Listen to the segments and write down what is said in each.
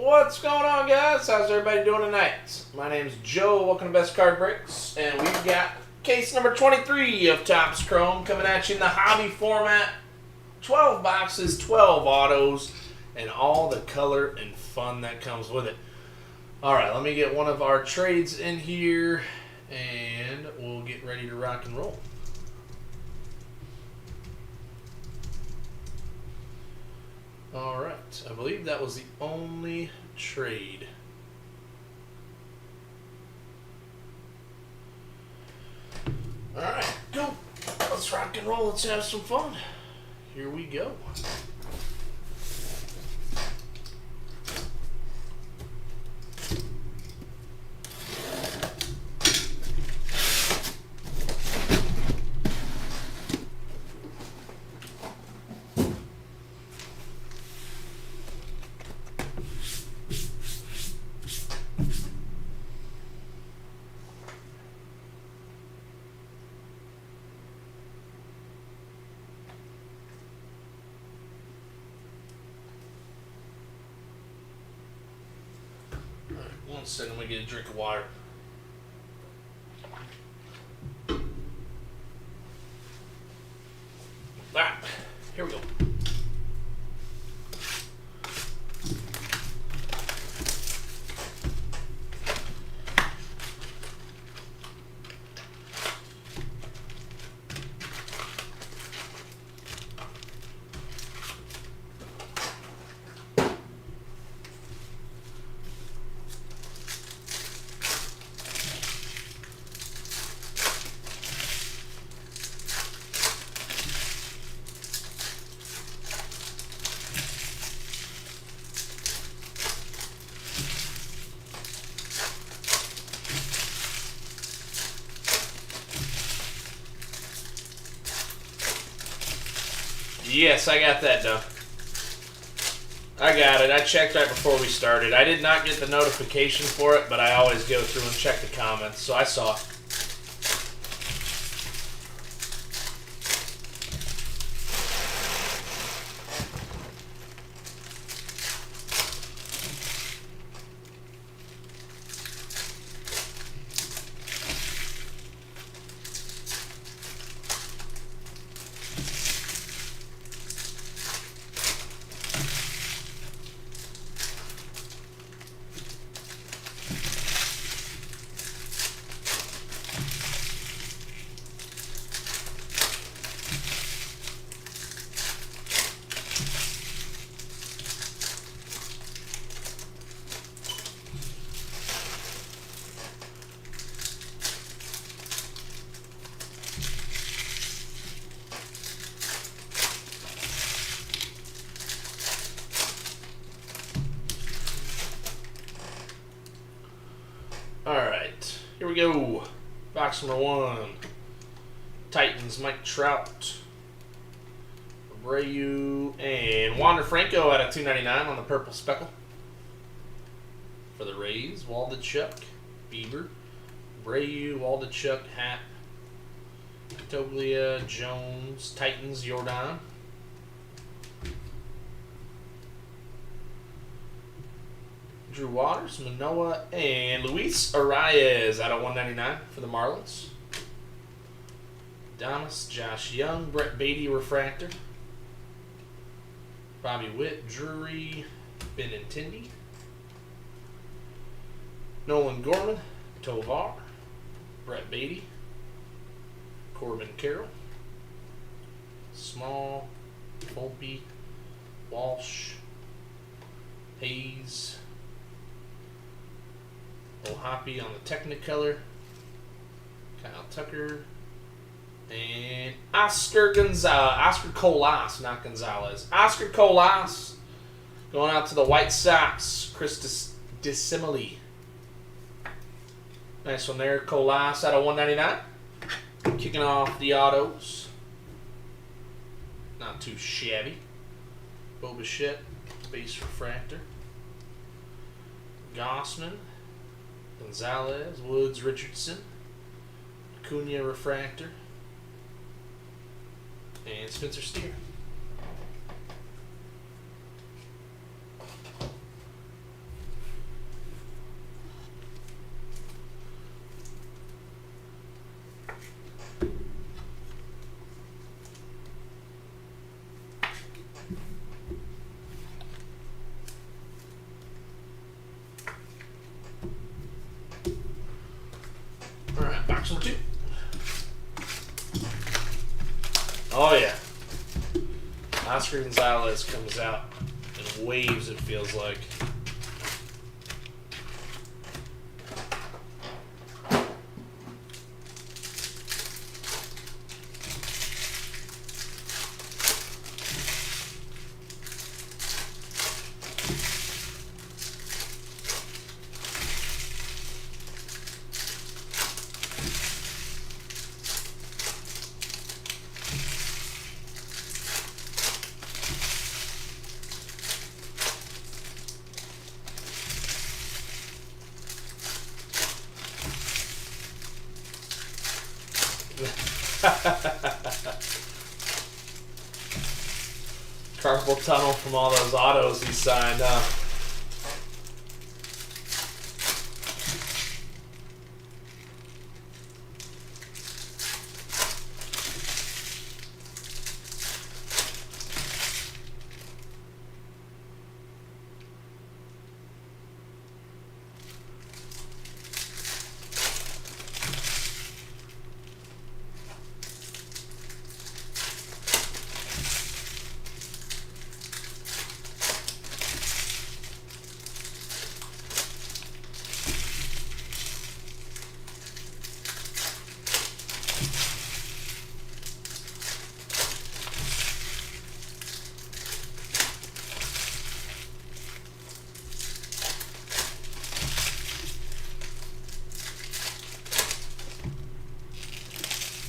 What's going on, guys? How's everybody doing tonight? My name's Joe. Welcome to Best Card Breaks, and we've got case number 23 of Topps Chrome coming at you in the hobby format. 12 boxes, 12 autos, and all the color and fun that comes with it. All right, let me get one of our trades in here, and we'll get ready to rock and roll. All right, I believe that was the only trade. All right, go. Let's rock and roll. Let's have some fun. Here we go. One second, let me get a drink of water. Alright, here we go. Yes, I got that done. I got it. I checked right before we started. I did not get the notification for it, but I always go through and check the comments, so I saw it. Alright, here we go. Box number 1. Titans, Mike Trout, Abreu, and Wander Franco out of $2.99 on the purple speckle. For the Rays, Waldichuk, Bieber, Abreu, Waldichuk, Happ, Toglia, Jones, Titans, Jordan. Drew Waters, Manoah, and Luis Arias out of $1.99 for the Marlins. Damas, Josh Young, Brett Beatty, Refractor. Bobby Witt, Drury, Benintendi. Nolan Gorman, Tovar, Brett Beatty, Corbin Carroll, Small, Volpe, Walsh, Hayes, O'Hoppe on the Technicolor, Kyle Tucker, and Oscar Colas, not Gonzalez. Oscar Colas going out to the White Sox, Chris DeSimile. Nice one there, Colas out of $1.99. Kicking off the autos. Not too shabby. Bo Bichette, base refractor. Gossman, Gonzalez, Woods, Richardson, Acuna refractor, and Spencer Steer. Oh, yeah. Oscar Gonzalez comes out in waves, it feels like. Carpal tunnel from all those autos he signed, huh?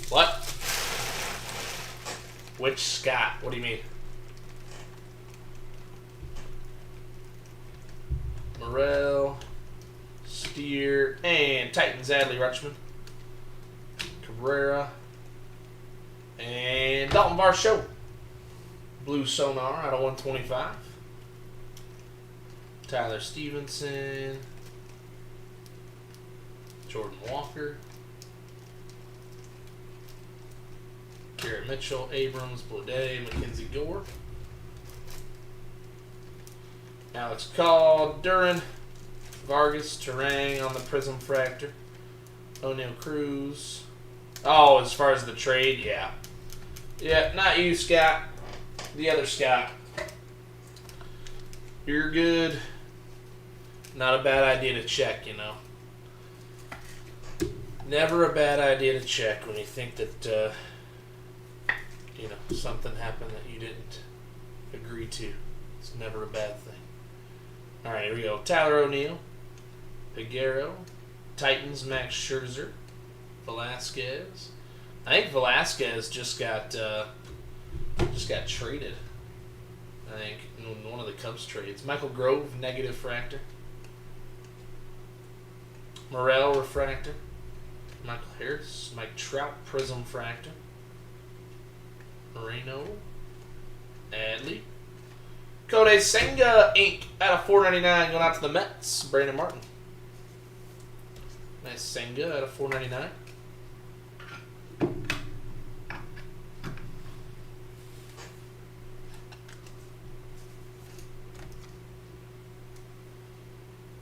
What? Which Scott? What do you mean? Morel, Steer, and Titans Adley Rutschman, Cabrera, and Dalton Varsho. Blue Sonar out of 125. Tyler Stevenson, Jordan Walker, Garrett Mitchell, Abrams, Blade, Mackenzie Gore, Alex Call, Duran, Vargas, Terang on the Prism Fractor, O'Neal Cruz. Oh, as far as the trade, yeah. Yeah, not you, Scott. The other Scott. You're good. Not a bad idea to check, you know. Never a bad idea to check when you think that, you know, something happened that you didn't agree to. It's never a bad thing. All right, here we go. Tyler O'Neill, Peguero, Titans Max Scherzer, Velasquez. I think Velasquez just got traded. I think in one of the Cubs trades. Michael Grove, negative fractor. Morel, refractor. Michael Harris, Mike Trout, Prism fractor. Moreno, Adley. Kodai Senga, Inc. out of 499 going out to the Mets. Brandon Martin. Nice Senga out of 499.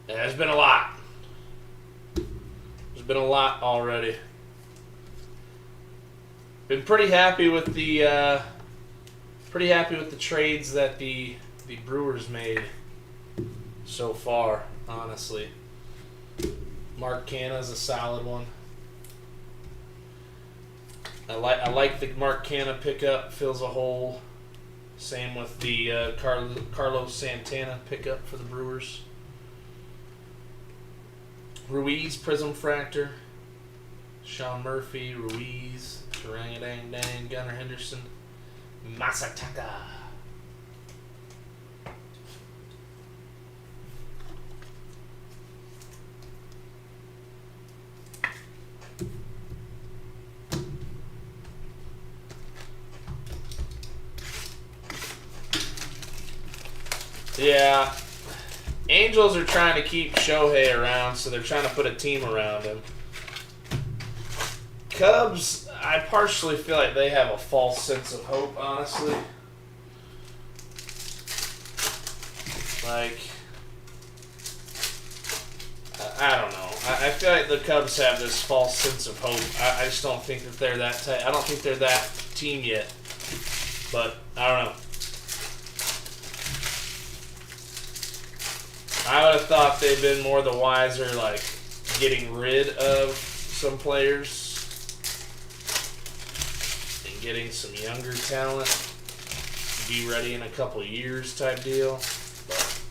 Yeah, there's been a lot. There's been a lot already. Been pretty happy with the trades that the Brewers made so far, honestly. Mark Canha's a solid one. I like the Mark Canha pickup, fills a hole. Same with the Carlos Santana pickup for the Brewers. Ruiz, Prism Fractor. Sean Murphy, Ruiz, Tarangadang, Gunnar Henderson, Masataka. Yeah. Angels are trying to keep Shohei around, so they're trying to put a team around him. Cubs, I partially feel like they have a false sense of hope, honestly. Like, I don't know. I feel like the Cubs have this false sense of hope. I just don't think that they're that tight. I don't think they're that team yet. But I don't know. I would have thought they'd been more the wiser, like getting rid of some players and getting some younger talent to be ready in a couple years type deal. But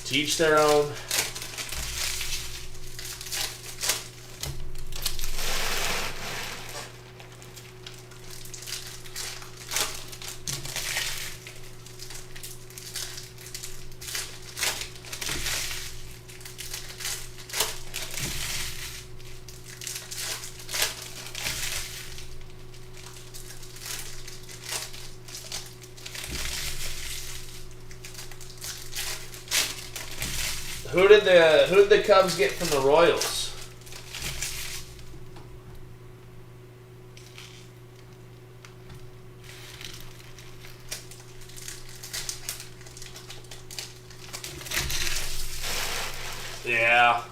to each their own. Who did the Cubs get from the Royals? Yeah.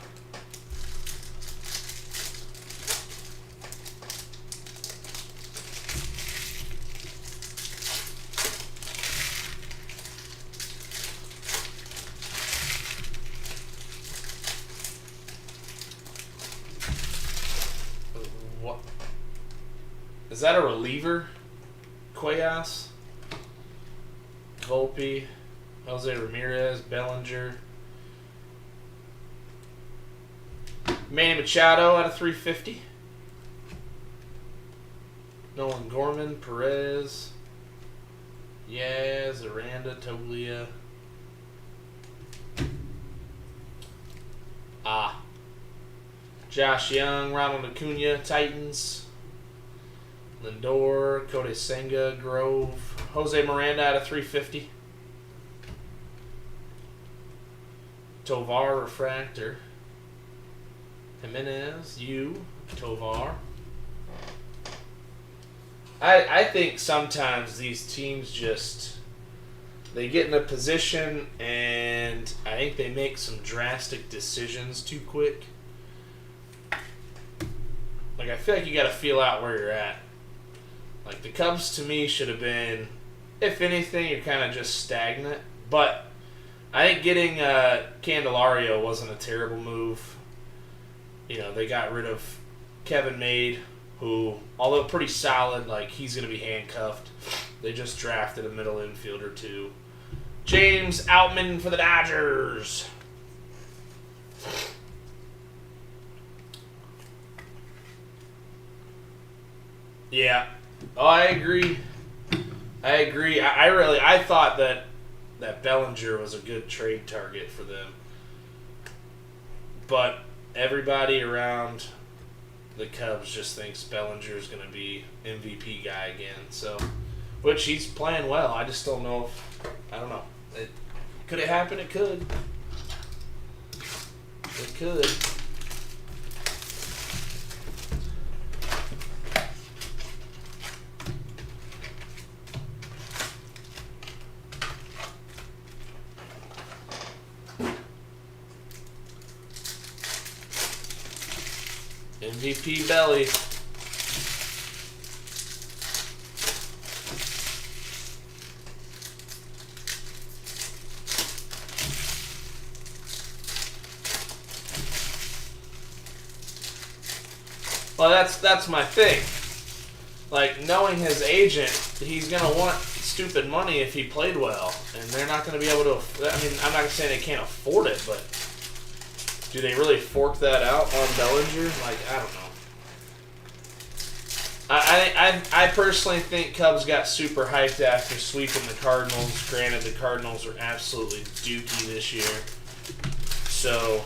What? Is that a reliever? Cuellas? Volpe? Jose Ramirez? Bellinger? Manny Machado out of 350. Nolan Gorman, Perez, Yaz, Aranda, Toglia. Josh Young, Ronald Acuna, Titans. Lindor, Kodai Senga, Grove. Jose Miranda out of 350. Tovar, Refractor. Jimenez, Tovar. I think sometimes these teams just, they get in a position and I think they make some drastic decisions too quick. Like, I feel like you got to feel out where you're at. Like, the Cubs to me should have been, if anything, you're kind of just stagnant. But I think getting Candelario wasn't a terrible move. You know, they got rid of Kevin Made, who, although pretty solid, like, he's going to be handcuffed. They just drafted a middle infielder, too. James Outman for the Dodgers. Yeah. Oh, I agree. I thought that Bellinger was a good trade target for them. But everybody around the Cubs just thinks Bellinger's going to be MVP guy again. So, which he's playing well. I just don't know if, I don't know. Could it happen? It could. It could. MVP Belly. Well, that's my thing. Like, knowing his agent, he's going to want stupid money if he played well. And they're not going to be able to, I mean, I'm not saying they can't afford it, but do they really fork that out on Bellinger? Like, I don't know. I personally think Cubs got super hyped after sweeping the Cardinals. Granted, the Cardinals are absolutely dookie this year. So,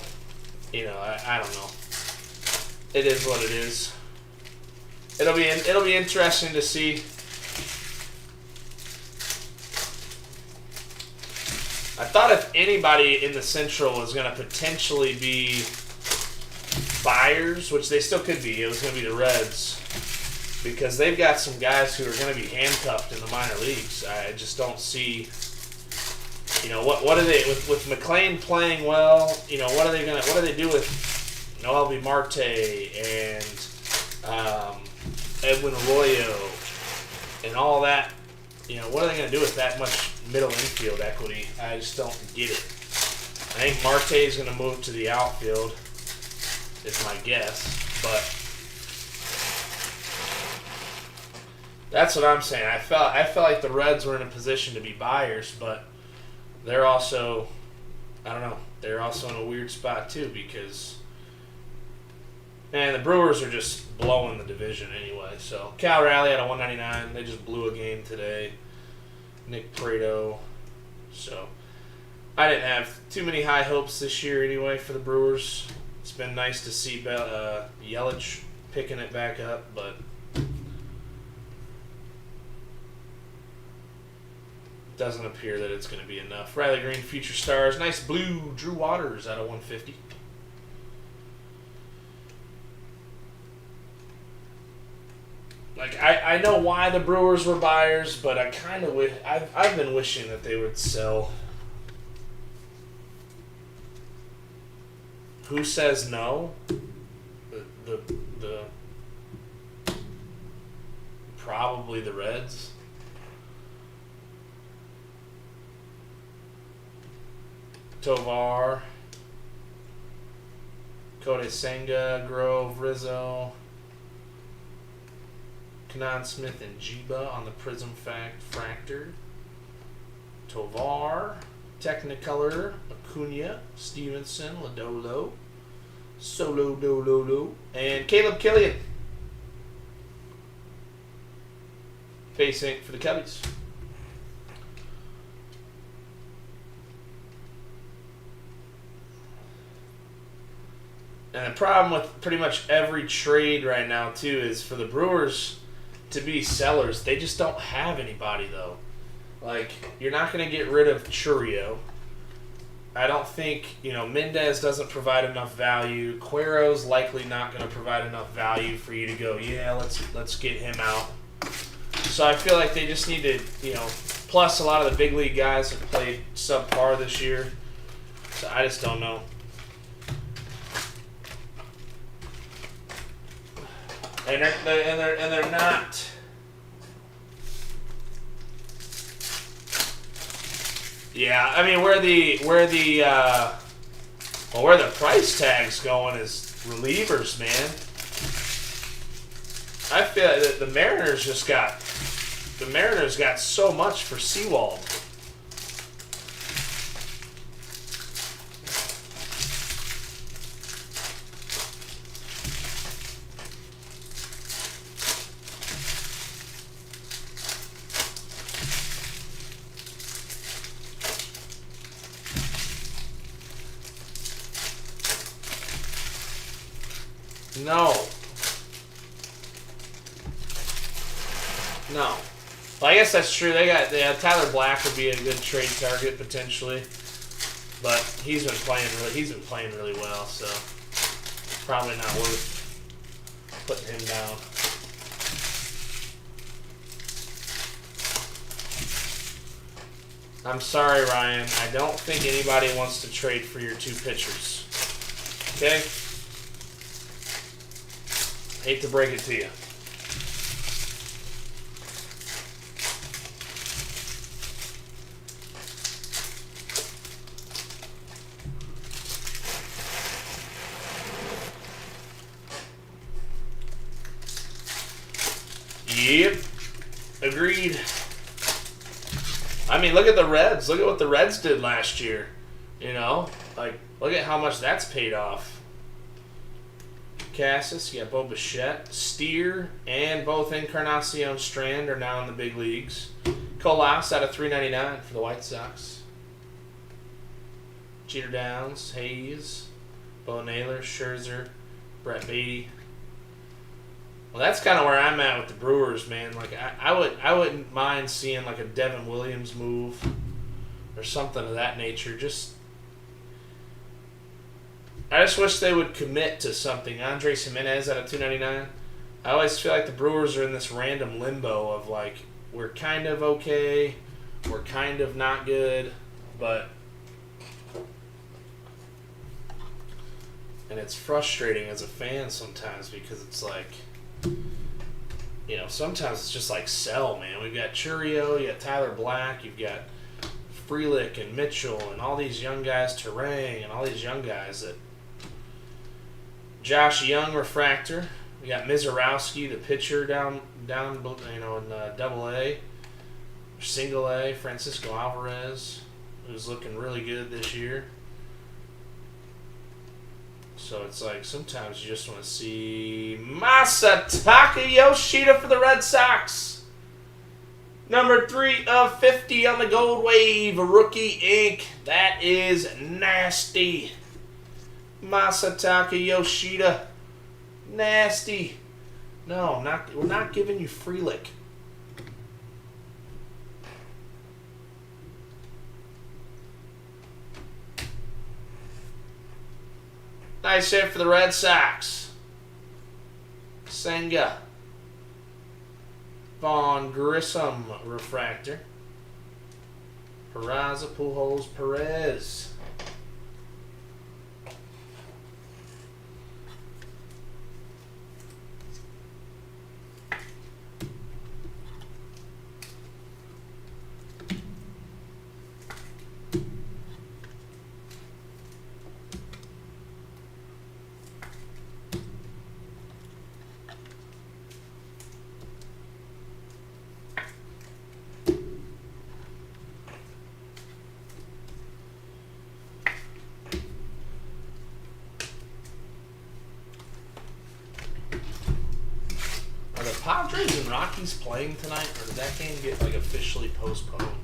you know, I don't know. It is what it is. It'll be interesting to see. I thought if anybody in the Central was going to potentially be buyers, which they still could be, it was going to be the Reds. Because they've got some guys who are going to be handcuffed in the minor leagues. I just don't see, you know, what are they, with McLean playing well, you know, what do they do with Noelvi Marte and Edwin Arroyo and all that what are they going to do with that much middle infield equity? I just don't get it. I think Marte is going to move to the outfield, is my guess. But that's what I'm saying. I felt like the Reds were in a position to be buyers, but they're also, I don't know, they're also in a weird spot too because, man, the Brewers are just blowing the division anyway. So Cal Raleigh at a 199. They just blew a game today. Nick Prado. So I didn't have too many high hopes this year anyway for the Brewers. It's been nice to see Yelich picking it back up, but doesn't appear that it's going to be enough. Riley Green, Future Stars. Nice blue. Drew Waters out of 150. Like, I know why the Brewers were buyers, but I kind of I've been wishing that they would sell. Who says no? The probably the Reds. Tovar, Kodai Senga, Grove, Rizzo, Kenan Smith, and Jiba on the Prism Fractor. Tovar, Technicolor, Acuna, Stevenson, Lodolo, Solo Dololo, and Caleb Killian. Face ink for the Cubbies. And the problem with pretty much every trade right now, too, is for the Brewers to be sellers, they just don't have anybody, though. Like, you're not going to get rid of Churio. I don't think, Mendez doesn't provide enough value. Cuero's likely not going to provide enough value for you to go, yeah, let's get him out. So I feel like they just need to, plus a lot of the big league guys have played subpar this year. So I just don't know. And they're not. Yeah, I mean where the price tag's going is relievers, man. I feel that the Mariners got so much for Sewald. No. Well, I guess that's true. Tyler Black would be a good trade target potentially, but he's been playing really well, so probably not worth putting him down. I'm sorry, Ryan. I don't think anybody wants to trade for your two pitchers. Okay? Hate to break it to you. Yep. Agreed. I mean, look at the Reds. Look at what the Reds did last year. Look at how much that's paid off. Cassis, you got Bo Bichette, Steer, and both Encarnacion Strand are now in the big leagues. Colas out of $3.99 for the White Sox. Jeter Downs, Hayes, Bo Naylor, Scherzer, Brett Beatty. Well, that's kind of where I'm at with the Brewers, man. Like I wouldn't mind seeing like a Devin Williams move or something of that nature. I just wish they would commit to something. Andres Jimenez out of $2.99. I always feel like the Brewers are in this random limbo of like, we're kind of okay, we're kind of not good, but... And it's frustrating as a fan sometimes because it's like, you know, sometimes it's just like sell, man. We've got Churio, you got Tyler Black, you've got Frelick and Mitchell and all these young guys, Terang and all these young guys that. Josh Young refractor. We got Mizorowski, the pitcher down you know, in Double A, Single A. Francisco Alvarez, who's looking really good this year. So it's like sometimes you just want to see Masataka Yoshida for the Red Sox. Number 3 of 50 on the Gold Wave, Rookie Ink. That is nasty. Masataka Yoshida. Nasty. No, we're not giving you Frelick. Nice hit for the Red Sox. Senga. Vaughn Grissom refractor. Peraza, Pujols, Perez. Are the Padres and Rockies playing tonight, or did that game get like officially postponed?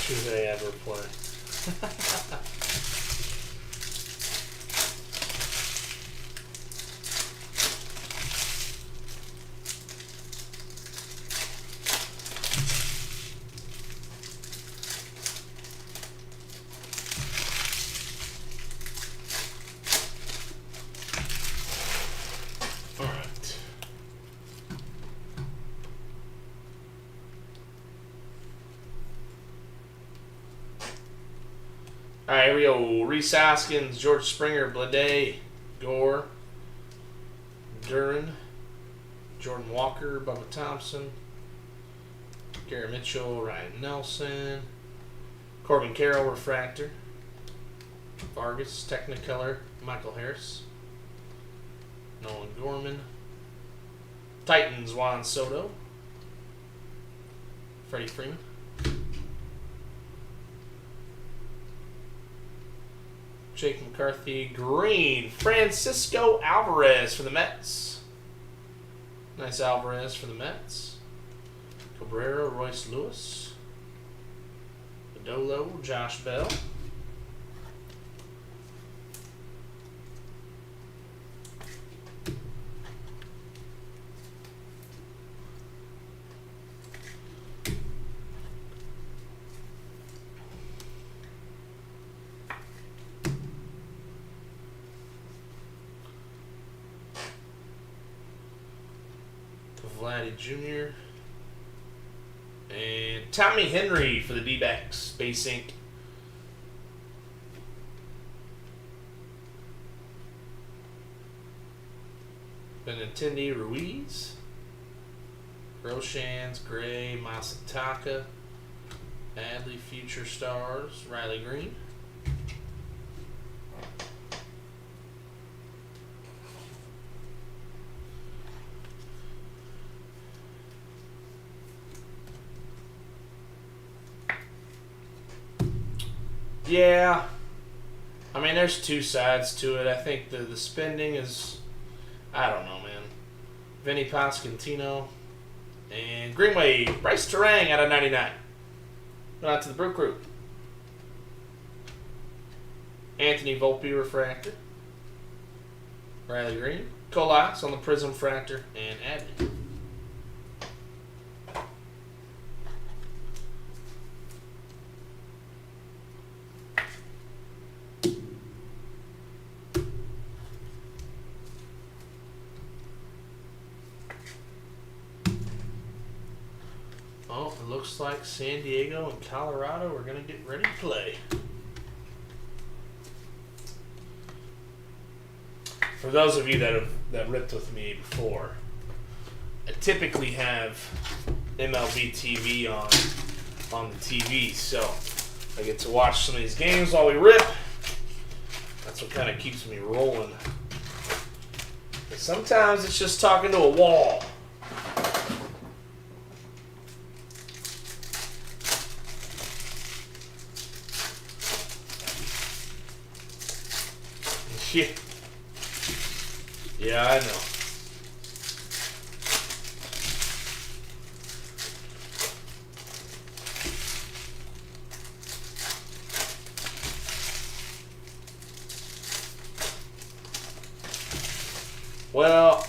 Do they ever play? All right. All right, here we go. Rhys Hoskins, George Springer, Blade, Gore, Duran, Jordan Walker, Bubba Thompson, Gary Mitchell, Ryan Nelson, Corbin Carroll, Refractor, Vargas, Technicolor, Michael Harris, Nolan Gorman, Titans, Juan Soto, Freddie Freeman, Jake McCarthy, green, Francisco Alvarez for the Mets. Nice Alvarez for the Mets. Cabrera, Royce Lewis. Adolo, Josh Bell. Vladdy Jr. And Tommy Henry for the D-backs. Base ink. Benintendi Ruiz. Roshans, Gray, Masataka. Adley Future Stars. Riley Green. Yeah, I mean, there's two sides to it. I think the spending is, I don't know, man. Vinny Pasquantino and Greenway, Bryce Terang out of 99. Going out to the Brew Crew. Anthony Volpe refractor. Riley Green. Colas on the Prism Fractor and Adley. Oh, it looks like San Diego and Colorado are going to get ready to play. For those of you that ripped with me before, I typically have MLB TV on the TV, so I get to watch some of these games while we rip. That's what kind of keeps me rolling. But sometimes it's just talking to a wall. Yeah. Yeah, I know. Well,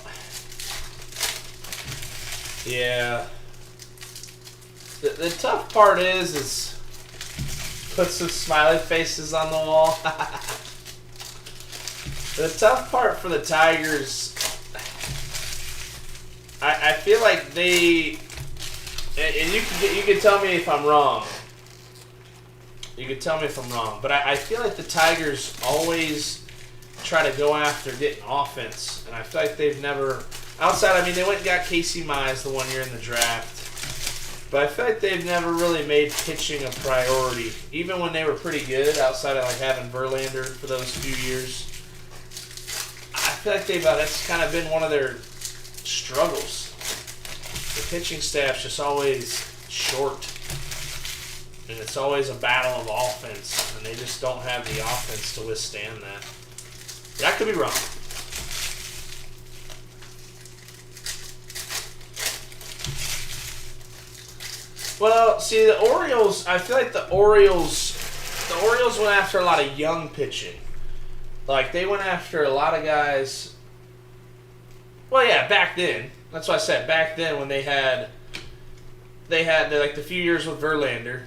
yeah. The tough part is put some smiley faces on the wall. The tough part for the Tigers, I feel like they, and you can tell me if I'm wrong. You can tell me if I'm wrong, but I feel like the Tigers always try to go after getting offense, and I feel like they've never, outside, I mean, they went and got Casey Mize the one year in the draft, but I feel like they've never really made pitching a priority, even when they were pretty good, outside of like having Verlander for those few years. I feel like that's kind of been one of their struggles. The pitching staff's just always short, and it's always a battle of offense, and they just don't have the offense to withstand that. But I could be wrong. Well, see, the Orioles, I feel like the Orioles went after a lot of young pitching. Like, they went after a lot of guys. Well, yeah, back then. That's what I said. Back then, when they had like the few years with Verlander,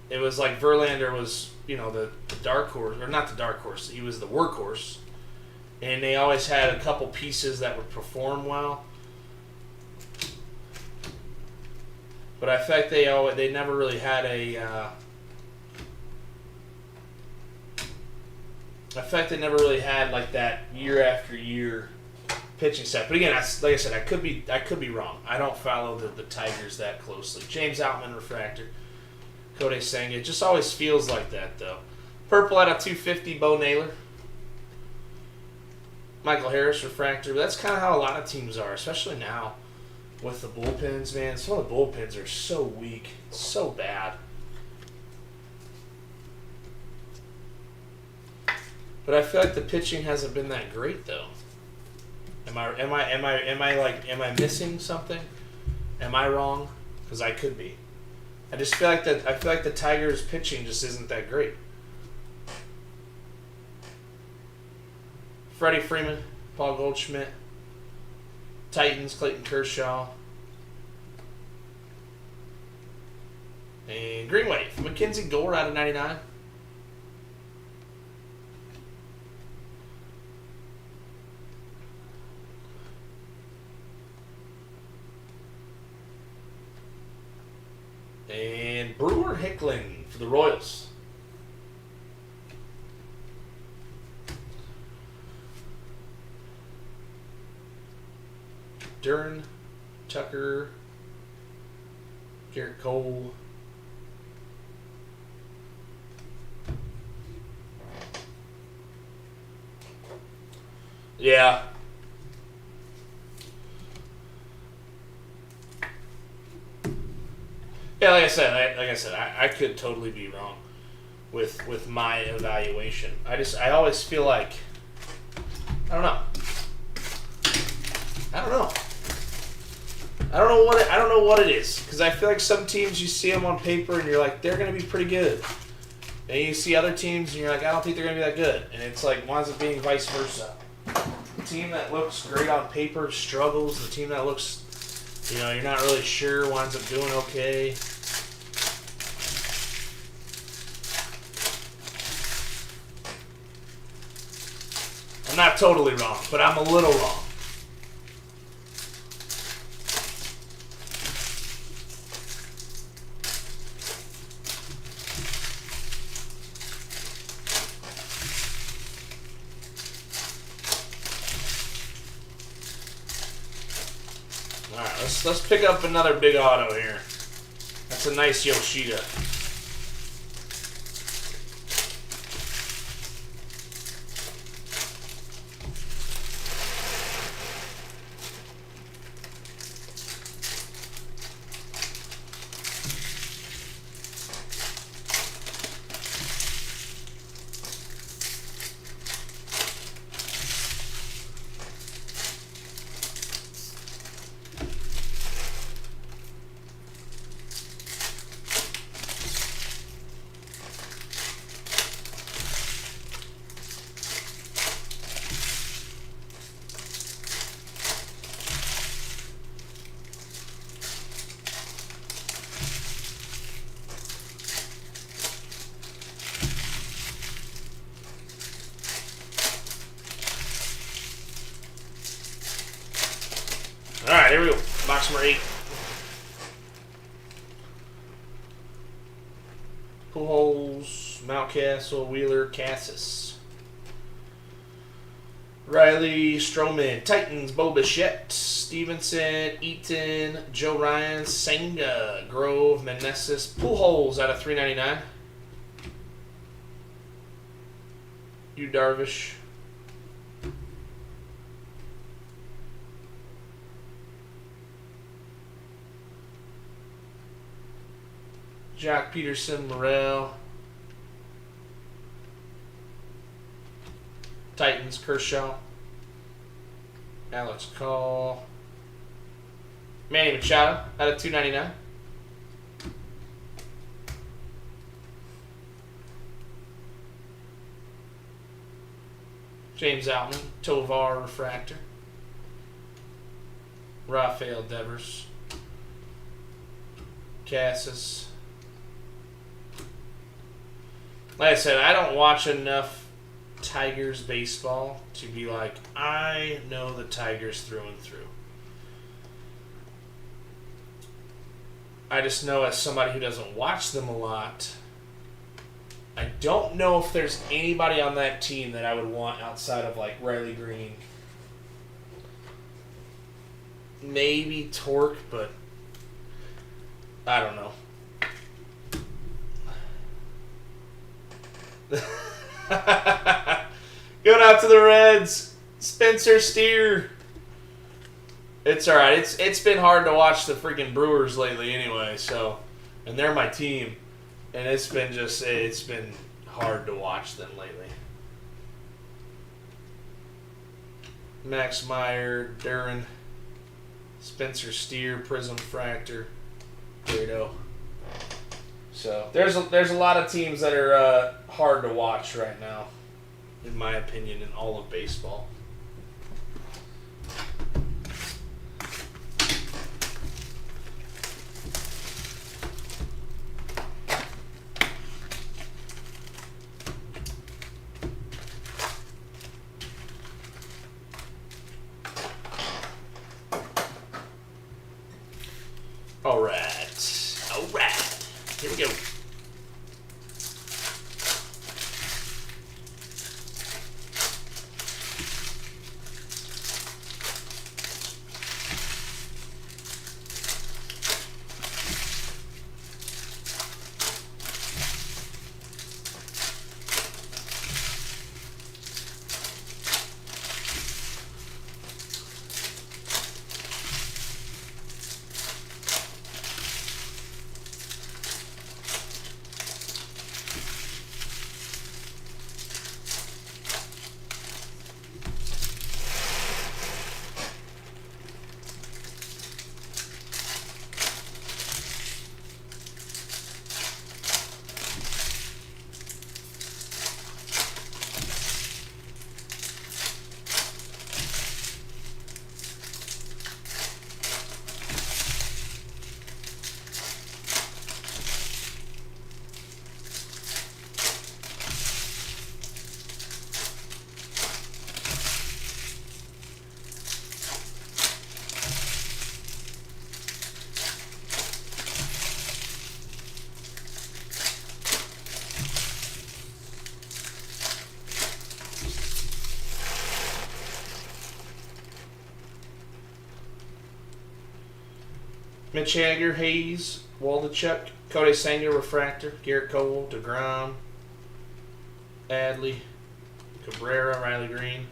it was like Verlander was, the dark horse, or not the dark horse. He was the workhorse, and they always had a couple pieces that would perform well. But I feel like they never really had I feel like they never really had like that year after year pitching set. But again, like I said, I could be wrong. I don't follow the Tigers that closely. James Outman refractor, Kodai Senga. It just always feels like that though. Purple out of 250, Bo Naylor. Michael Harris refractor. But that's kind of how a lot of teams are, especially now with the bullpens. Man, some of the bullpens are so weak, so bad. But I feel like the pitching hasn't been that great though. Am I missing something? Am I wrong? Because I could be. I feel like the Tigers pitching just isn't that great. Freddie Freeman, Paul Goldschmidt, Titans, Clayton Kershaw, and Greenway, Mackenzie Gore out of 99. And Brewer Hickling for the Royals. Duran, Tucker, Garrett Cole. Yeah. Yeah, like I said, I could totally be wrong with my evaluation. I always feel like I don't know. I don't know. I don't know what it is, because I feel like some teams you see them on paper and you're like, they're going to be pretty good, and you see other teams and you're like, I don't think they're going to be that good, and it's like winds up being vice versa. The team that looks great on paper struggles. The team that looks, you're not really sure, winds up doing okay. I'm not totally wrong, but I'm a little wrong. Alright, let's pick up another big auto here. That's a nice Yoshida. Alright, here we go. Box number 8. Pujols, Mountcastle, Wheeler, Cassis. Riley, Stroman, Titans, Bo Bichette, Stevenson, Eaton, Joe Ryan, Senga, Grove, Meneses, Pujols out of 399. Yu Darvish. Jack Peterson, Morel. Titans, Kershaw. Alex Call. Manny Machado out of 299. James Outman, Tovar Refractor. Rafael Devers. Cassis. Like I said, I don't watch enough Tigers baseball to be like, I know the Tigers through and through. I just know as somebody who doesn't watch them a lot, I don't know if there's anybody on that team that I would want outside of like Riley Green. Maybe Torque, but I don't know. Going out to the Reds, Spencer Steer. It's all right. It's been hard to watch the freaking Brewers lately, anyway. So, and they're my team, and it's been hard to watch them lately. Max Meyer, Duran, Spencer Steer, Prism Fractor, Grado. So there's a lot of teams that are hard to watch right now, in my opinion, in all of baseball. All right. Mitch Hagger, Hayes, Waldachuk, Cody Sanger, Refractor, Garrett Cole, DeGrom, Adley, Cabrera, Riley Green,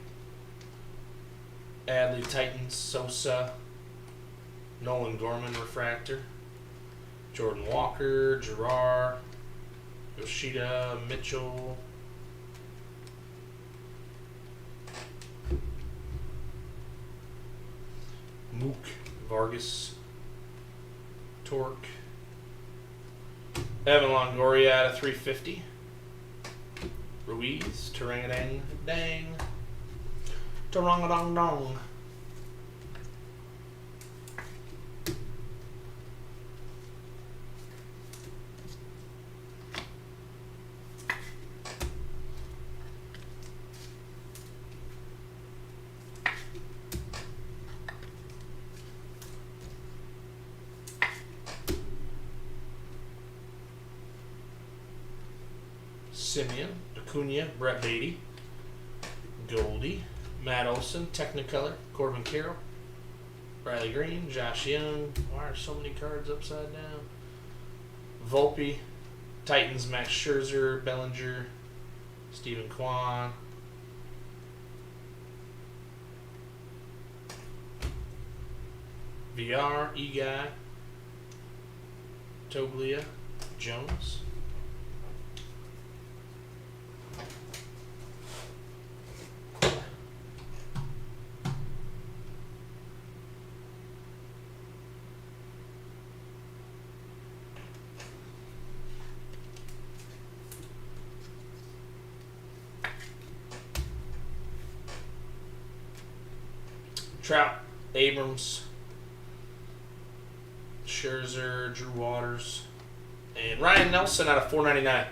Adley, Titans, Sosa, Nolan Gorman, Refractor, Jordan Walker, Gerard, Yoshida, Mitchell, Mook, Vargas, Torque, Evan Longoria out of 350, Ruiz, Tarangadang, dang, Tarangadong dong. Simeon, Acuna, Brett Beatty, Goldie, Matt Olson, Technicolor, Corbin Carroll, Riley Green, Josh Young. Why are so many cards upside down? Volpe, Titans, Max Scherzer, Bellinger, Stephen Kwan. VR, Eguy, Toglia, Jones. Trout, Abrams, Scherzer, Drew Waters, and Ryan Nelson out of 499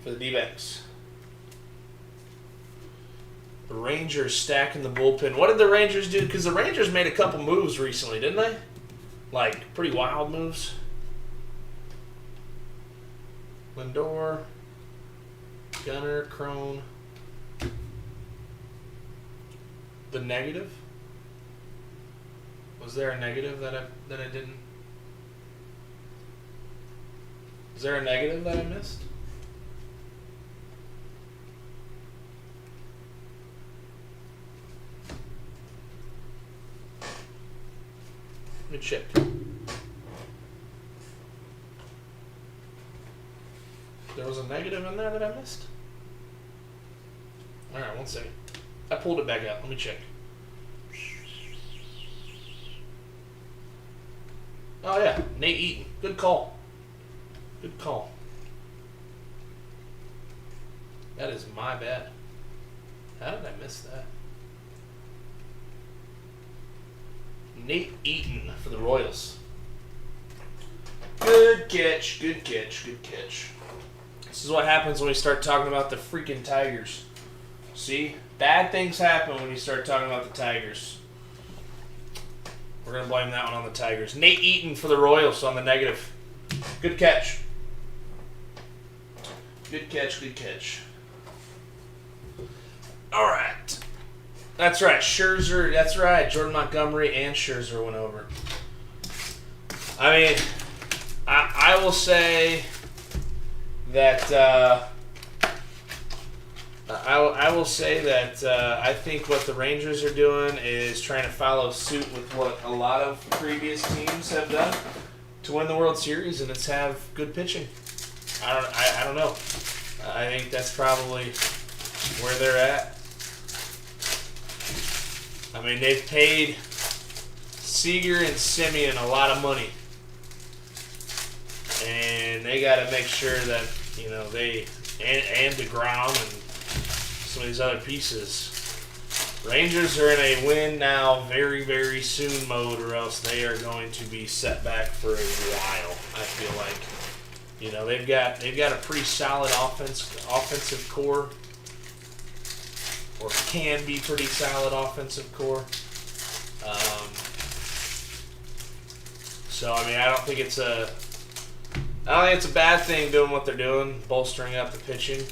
for the D-backs. The Rangers stacking the bullpen. What did the Rangers do? Because the Rangers made a couple moves recently, didn't they? Like, pretty wild moves. Lindor, Gunnar, Crone. The negative? Was there a negative that I didn't? Is there a negative that I missed? Let me check. There was a negative in there that I missed? Alright, 1 second. I pulled it back out. Let me check. Oh, yeah. Nate Eaton. Good call. Good call. That is my bad. How did I miss that? Nate Eaton for the Royals. Good catch. Good catch. Good catch. This is what happens when we start talking about the freaking Tigers. See? Bad things happen when you start talking about the Tigers. We're going to blame that one on the Tigers. Nate Eaton for the Royals on the negative. Good catch. Good catch, good catch. All right. That's right. Scherzer, that's right. Jordan Montgomery and Scherzer went over. I mean, I will say that... I will say that I think what the Rangers are doing is trying to follow suit with what a lot of previous teams have done to win the World Series, and it's have good pitching. I don't know. I think that's probably where they're at. I mean, they've paid Seager and Simeon a lot of money, and they got to make sure that they and DeGrom and some of these other pieces. Rangers are in a win now very, very soon mode, or else they are going to be set back for a while. I feel like, they've got a pretty solid offensive core, or can be pretty solid offensive core. So I mean, I don't think it's a bad thing doing what they're doing, bolstering up the pitching.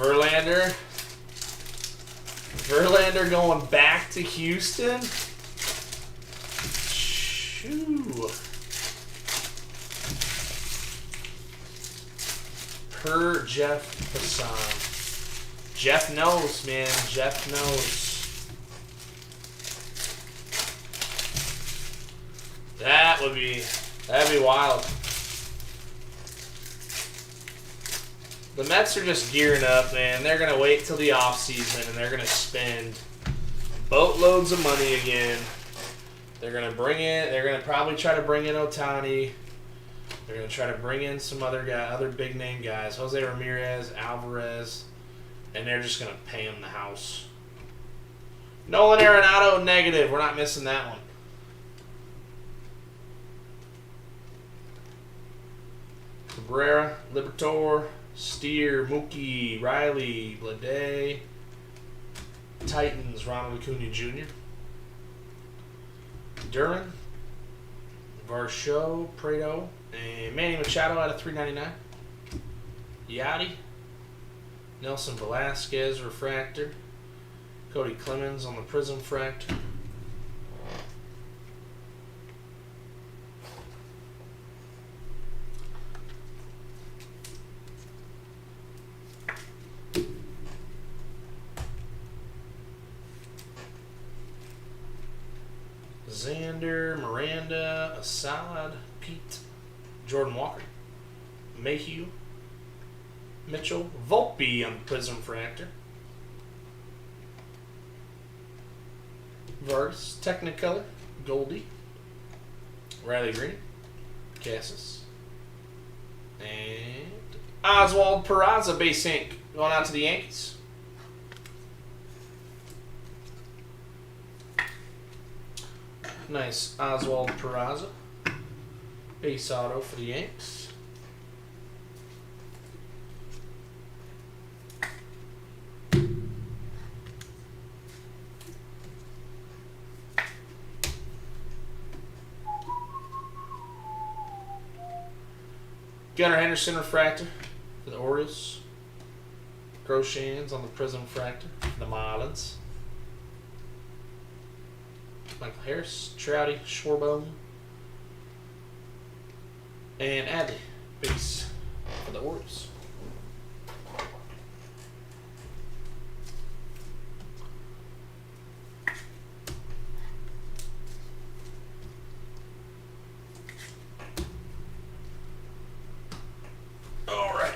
Verlander. Verlander going back to Houston. Shoo. Per Jeff Passan. Jeff knows, man. Jeff knows. That'd be wild. The Mets are just gearing up, man. They're going to wait till the offseason, and they're going to spend boatloads of money again. They're going to probably try to bring in Ohtani. They're going to try to bring in some other big name guys, Jose Ramirez, Alvarez, and they're just going to pay them the house. Nolan Arenado, negative. We're not missing that one. Cabrera, Liberatore, Steer, Mookie, Riley, Bleday, Titans, Ronald Acuna Jr., Duran, Varsho, Prado, and Manny Machado out of $3.99. Yachty, Nelson Velasquez, Refractor, Cody Clemens on the Prism Fractor. Xander, Miranda, Assad, Pete, Jordan Walker, Mayhew, Mitchell, Volpe on the Prism Fractor, Vargas, Technicolor, Goldie, Riley Green, Cassis, and Oswald Peraza base ink going out to the Yankees. Nice Oswald Peraza. Base auto for the Yanks. Gunnar Henderson refractor for the Orioles. Groshans on the Prism Fractor for the Marlins. Michael Harris, Trouty, Schwarber, and Adley, base for the Orioles. All right,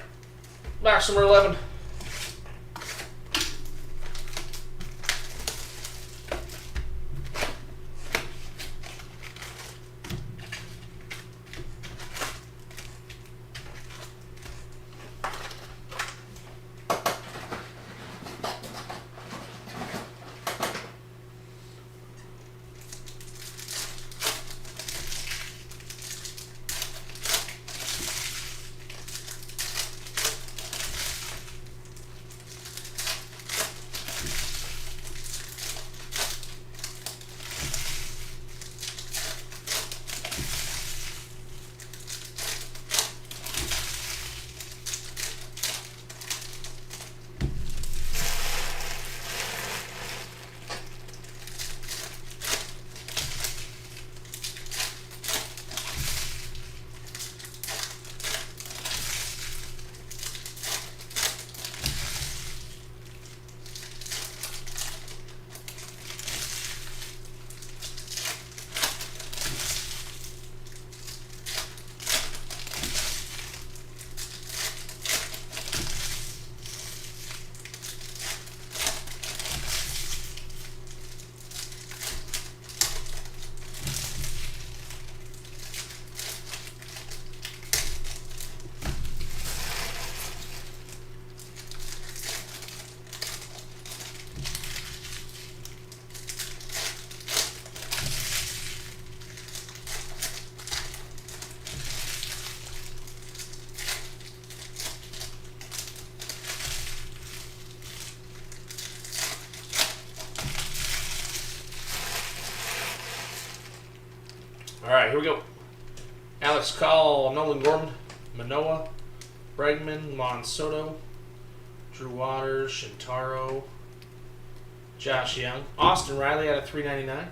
box number 11. All right, here we go. Alex Call, Nolan Gorman, Manoah, Bregman, Juan Soto, Drew Waters, Shintaro, Josh Young, Austin Riley out of 399.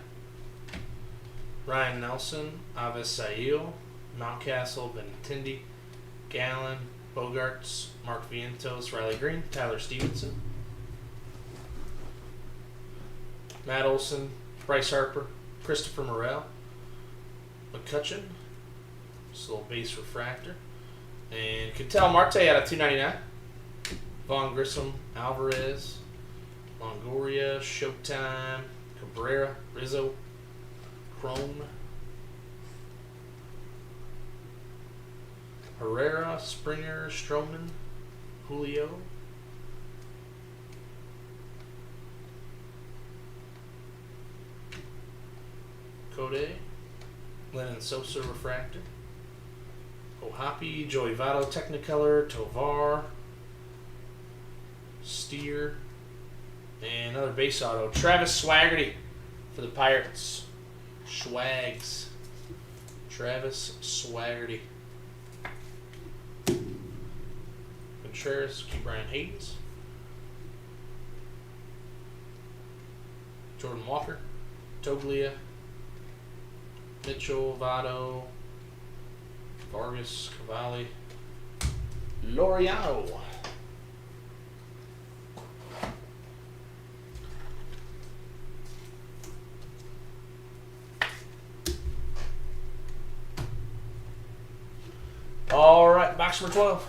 Ryan Nelson, Avisail, Mountcastle, Benintendi, Gallen, Bogarts, Mark Vientos, Riley Green, Tyler Stevenson, Matt Olson, Bryce Harper, Christopher Morel, McCutcheon, just a little base refractor, and Ketel Marte out of 299. Vaughn Grissom, Alvarez, Longoria, Showtime, Cabrera, Rizzo, Chrome, Herrera, Springer, Stroman, Julio, Code, Lennon Sosa refractor, Ohapi, Joey Votto Technicolor, Tovar, Steer, and another base auto, Travis Swaggerty for the Pirates. Swags. Travis Swaggerty. Contreras, Brian Haynes. Jordan Walker, Toglia, Mitchell, Votto, Vargas, Cavalli, Laureano. All right, box number 12.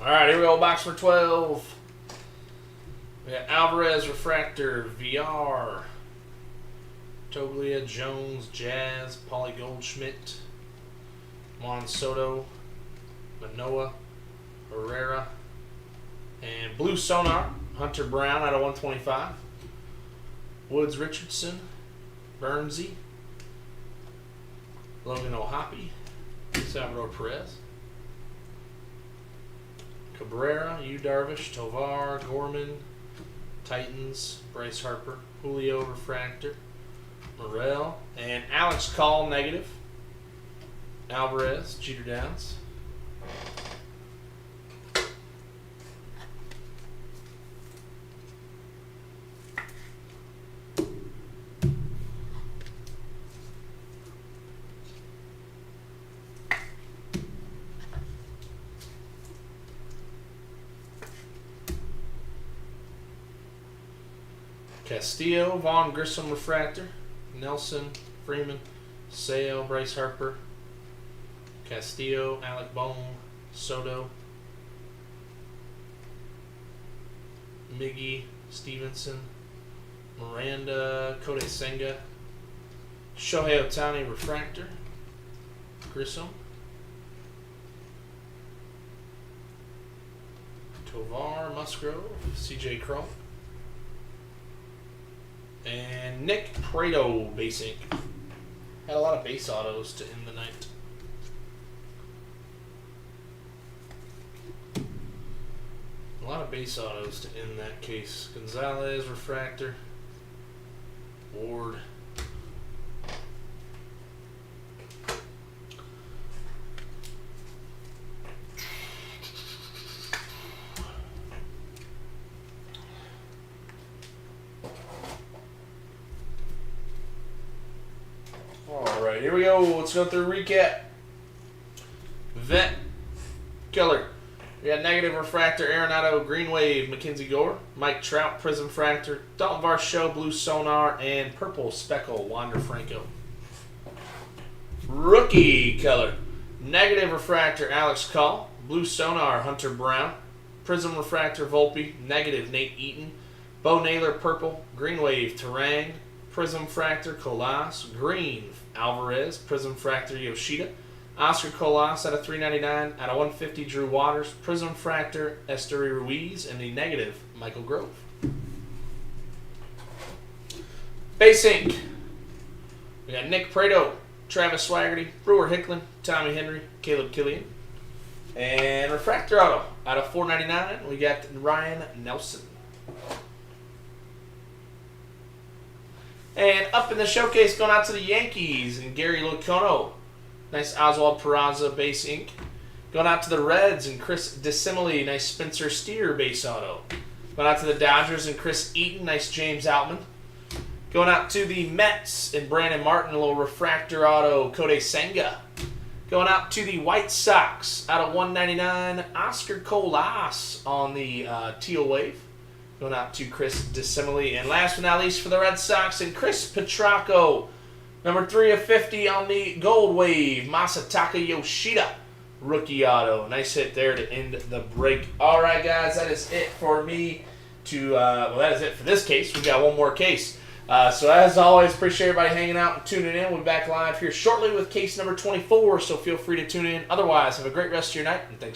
All right, here we go, box number 12. We got Alvarez, Refractor, VR, Toglia, Jones, Jazz, Paulie Goldschmidt, Juan Soto, Manoah, Herrera, and Blue Sonar, Hunter Brown out of 125, Woods Richardson, Bernsey, Logan Ohapi, Salvador Perez, Cabrera, Yu Darvish, Tovar, Gorman, Titans, Bryce Harper, Julio Refractor, Morel, and Alex Call negative, Alvarez, Jeter Downs. Castillo, Vaughn Grissom refractor. Nelson, Freeman, Sale, Bryce Harper. Castillo, Alec Bohm, Soto. Miggy, Stevenson. Miranda, Kodai Senga. Shohei Ohtani refractor. Grissom. Tovar, Musgrove, CJ Cron. And Nick Prado base ink. Had a lot of base autos to end the night. A lot of base autos to end that case. Gonzalez, refractor. Ward. Alright, here we go. Let's go through recap. Vet Keller. We got negative refractor, Arenado, Green Wave, Mackenzie Gore, Mike Trout, Prism Fractor, Dalton Varsho, Blue Sonar, and Purple Speckle, Wander Franco. Rookie Keller. Negative refractor, Alex Call, Blue Sonar, Hunter Brown, Prism Refractor, Volpe, negative, Nate Eaton, Bo Naylor, Purple, Green Wave, Terang, Prism Fractor, Colas, Green, Alvarez, Prism Fractor, Yoshida, Oscar Colas out of 399, out of 150, Drew Waters, Prism Fractor, Esteury Ruiz, and the negative, Michael Grove. Base ink. We got Nick Prado, Travis Swaggerty, Brewer Hicklin, Tommy Henry, Caleb Killian. And refractor auto, out of 499, we got Ryan Nelson. And up in the showcase, going out to the Yankees and Gary Locono. Nice Oswald Peraza base ink. Going out to the Reds and Chris DeSimile. Nice Spencer Steer base auto. Going out to the Dodgers and Chris Eaton. Nice James Outman. Going out to the Mets and Brandon Martin. A little refractor auto. Kodai Senga. Going out to the White Sox. Out of 199. Oscar Colas on the Teal Wave. Going out to Chris DeSimile. And last but not least for the Red Sox and Chris Petracco. Number 3 of 50 on the Gold Wave, Masataka Yoshida, rookie auto. Nice hit there to end the break. All right, guys, that is it for me that is it for this case. We've got one more case. So as always, appreciate everybody hanging out and tuning in. We'll be back live here shortly with case number 24, so feel free to tune in. Otherwise, have a great rest of your night, and thanks